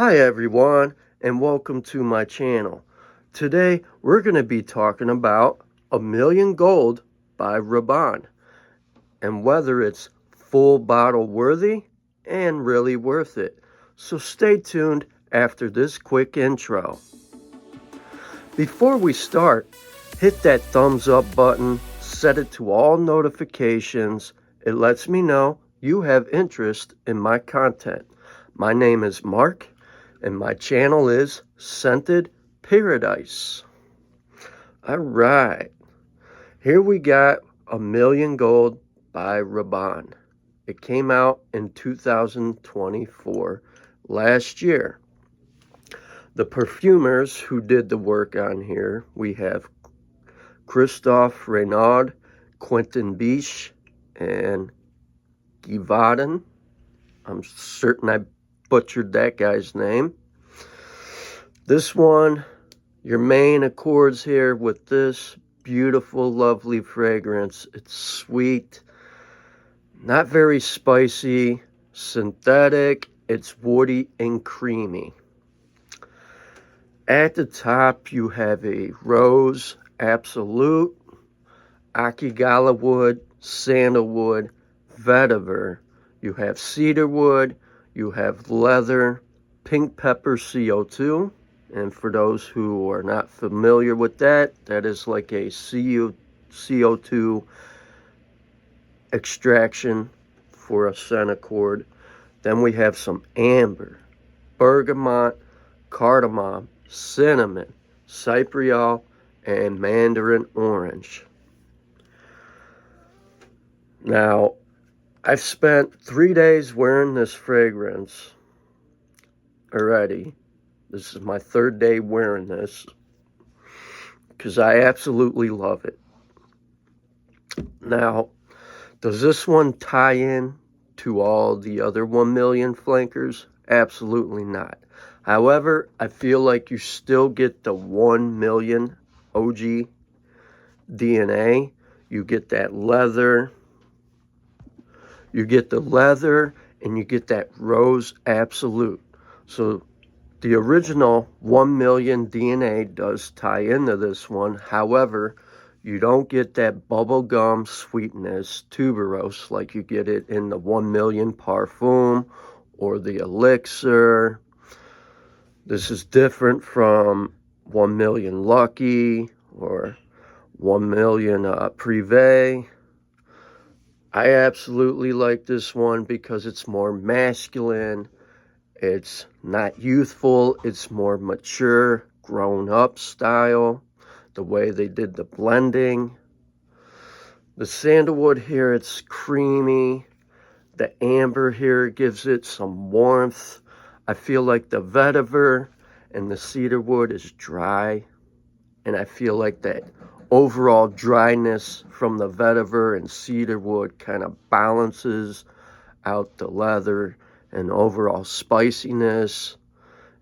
Hi everyone, and welcome to my channel. Today we're going to be talking about A Million Gold by Rabanne and whether it's full bottle worthy and really worth it. So stay tuned after this quick intro. Before we start, hit that thumbs up button, set it to all notifications. It lets me know you have interest in my content. My name is Mark, and my channel is Scented Paradise. All right, here we got A Million Gold by Rabanne. It came out in 2024, last year. The perfumers who did the work on here, we have Christophe Renaud, Quentin Biche, and Givaden. I'm certain I butchered that guy's name. This one, your main accords here with this beautiful, lovely fragrance. It's sweet, not very spicy, synthetic. It's woody and creamy. At the top, you have a rose, absolute, akigala wood, sandalwood, vetiver. You have cedarwood, you have leather, pink pepper CO2. And for those who are not familiar with that, that is like a CO2 extraction for a scent accord. Then we have some amber, bergamot, cardamom, cinnamon, cypriol, and mandarin orange. Now, I've spent 3 days wearing this fragrance already. This is my third day wearing this because I absolutely love it. Now, does this one tie in to all the other 1 million flankers? Absolutely not. However, I feel like you still get the 1 million OG DNA. You get that leather. You get the leather and you get that rose absolute. So the original 1 million DNA does tie into this one. However, you don't get that bubblegum sweetness, tuberose, like you get it in the 1 million parfum or the elixir. This is different from 1 million lucky or 1 million privé. I absolutely like this one because it's more masculine. It's not youthful. It's more mature, grown up style. The way they did the blending. The sandalwood here, it's creamy. The amber here gives it some warmth. I feel like the vetiver and the cedarwood is dry. And I feel like that overall dryness from the vetiver and cedarwood kind of balances out the leather and overall spiciness.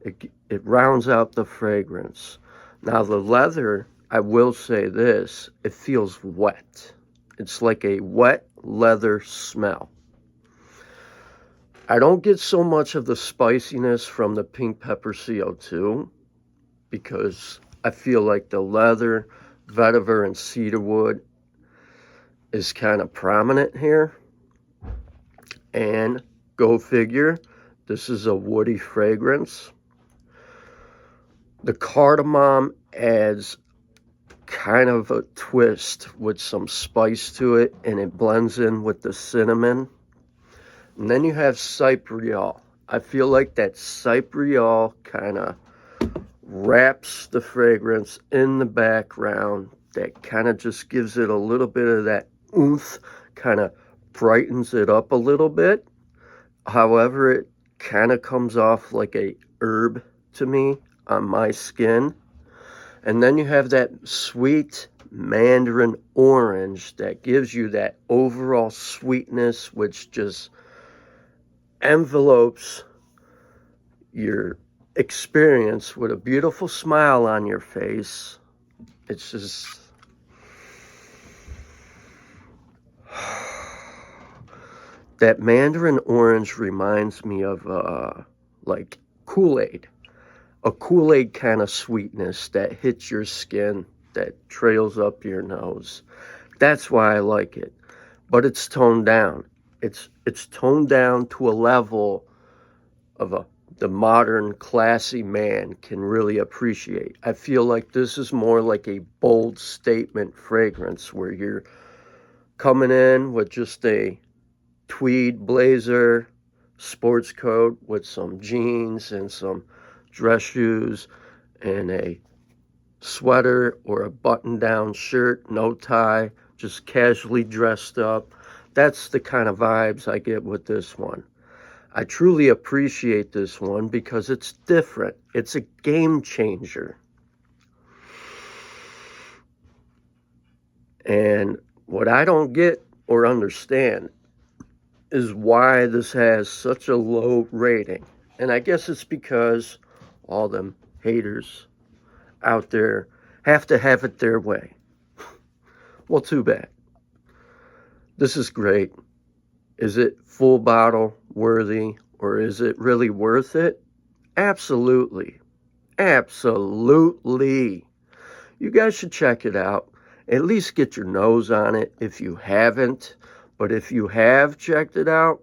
It rounds out the fragrance. Now the leather, I will say this, it feels wet. It's like a wet leather smell. I don't get so much of the spiciness from the pink pepper CO2 because I feel like the leather, vetiver, and cedarwood is kind of prominent here. And go figure, this is a woody fragrance. The cardamom adds kind of a twist with some spice to it, and it blends in with the cinnamon. And then you have cypriol. I feel like that cypriol kind of wraps the fragrance in the background. That kind of just gives it a little bit of that oomph, kind of brightens it up a little bit. However, it kind of comes off like a herb to me on my skin. And then you have that sweet mandarin orange that gives you that overall sweetness, which just envelopes your experience with a beautiful smile on your face. It's just that mandarin orange reminds me of like Kool-Aid. A Kool-Aid kind of sweetness that hits your skin, that trails up your nose. That's why I like it. But it's toned down. It's toned down to a level of the modern classy man can really appreciate. I feel like this is more like a bold statement fragrance where you're coming in with just a tweed blazer, sports coat with some jeans and some dress shoes and a sweater or a button-down shirt, no tie, just casually dressed up. That's the kind of vibes I get with this one. I truly appreciate this one because it's different. It's a game changer. And what I don't get or understand is why this has such a low rating. And I guess it's because all them haters out there have to have it their way. Well, too bad. This is great. Is it full bottle worthy, or is it really worth it? Absolutely. Absolutely. You guys should check it out. At least get your nose on it if you haven't. But if you have checked it out,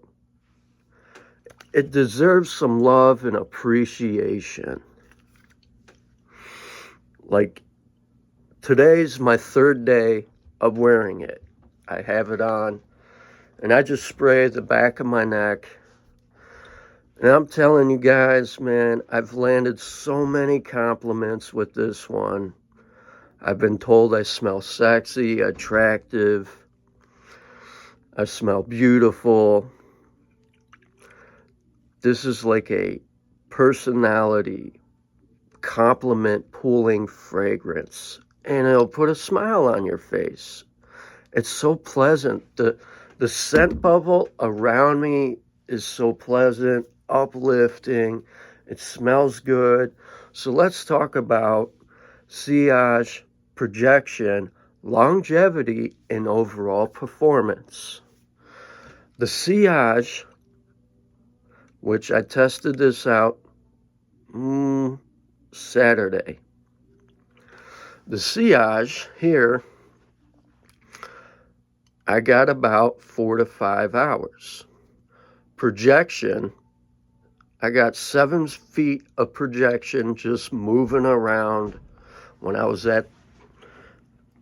it deserves some love and appreciation. Like, today's my third day of wearing it. I have it on, and I just spray the back of my neck. And I'm telling you guys, man, I've landed so many compliments with this one. I've been told I smell sexy, attractive. I smell beautiful. This is like a personality compliment pooling fragrance, and it'll put a smile on your face. It's so pleasant. The scent bubble around me is so pleasant, uplifting. It smells good. So let's talk about silage, projection, longevity, and overall performance. The silage, which I tested this out Saturday. The silage here, I got about 4 to 5 hours. Projection, I got 7 feet of projection just moving around when I was at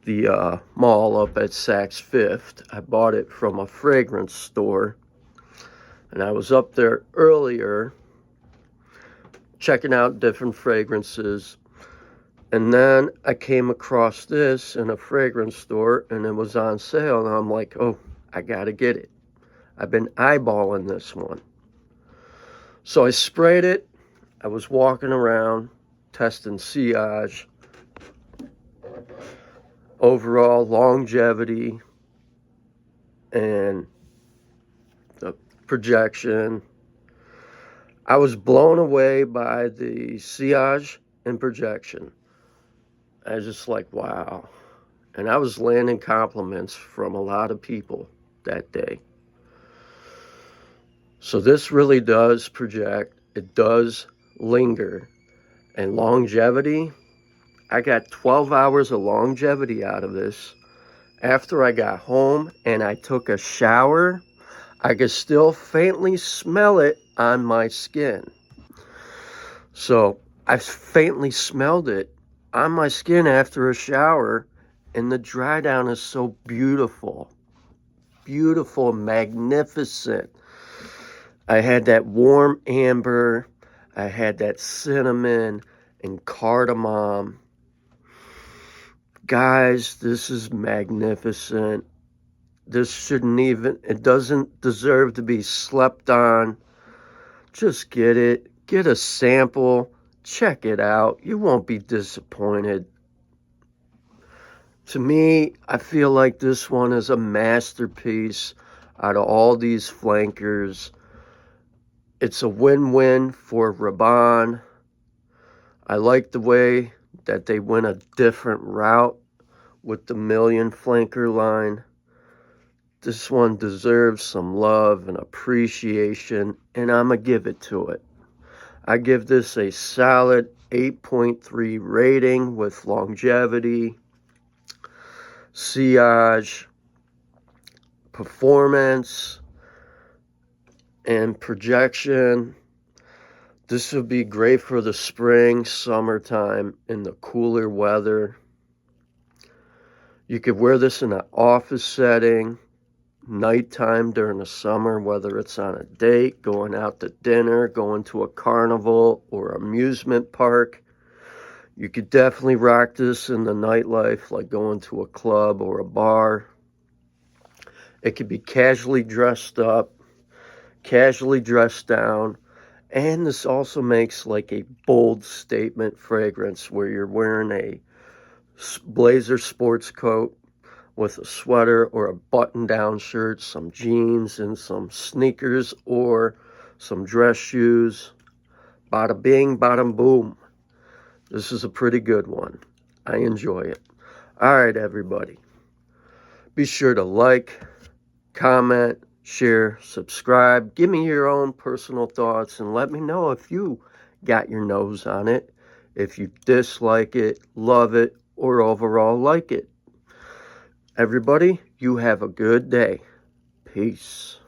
the mall up at Saks Fifth. I bought it from a fragrance store, and I was up there earlier checking out different fragrances, and then I came across this in a fragrance store, and it was on sale, and I'm like, oh, I gotta get it. I've been eyeballing this one. So I sprayed it. I was walking around testing silage, overall longevity, and the projection. I was blown away by the silage and projection. I was just like, wow. And I was landing compliments from a lot of people that day. So this really does project. It does linger. And longevity, I got 12 hours of longevity out of this. After I got home and I took a shower, I could still faintly smell it on my skin. So I faintly smelled it on my skin after a shower, and the dry down is so beautiful. Beautiful, magnificent. I had that warm amber, I had that cinnamon and cardamom. Guys, this is magnificent. This shouldn't even, it doesn't deserve to be slept on. Just get it, get a sample, check it out. You won't be disappointed. To me, I feel like this one is a masterpiece out of all these flankers. It's a win-win for Rabanne. I like the way that they went a different route with the million flanker line. This one deserves some love and appreciation, and I'm going to give it to it. I give this a solid 8.3 rating with longevity, silage, performance, and projection. This would be great for the spring, summertime, in the cooler weather. You could wear this in an office setting, nighttime during the summer, whether it's on a date, going out to dinner, going to a carnival or amusement park. You could definitely rock this in the nightlife, like going to a club or a bar. It could be casually dressed up, casually dressed down, and this also makes like a bold statement fragrance where you're wearing a blazer sports coat with a sweater or a button-down shirt, some jeans, and some sneakers or some dress shoes. Bada bing, bada boom. This is a pretty good one. I enjoy it. All right, everybody. Be sure to like, comment, share, subscribe. Give me your own personal thoughts and let me know if you got your nose on it, if you dislike it, love it, or overall like it. Everybody, you have a good day. Peace.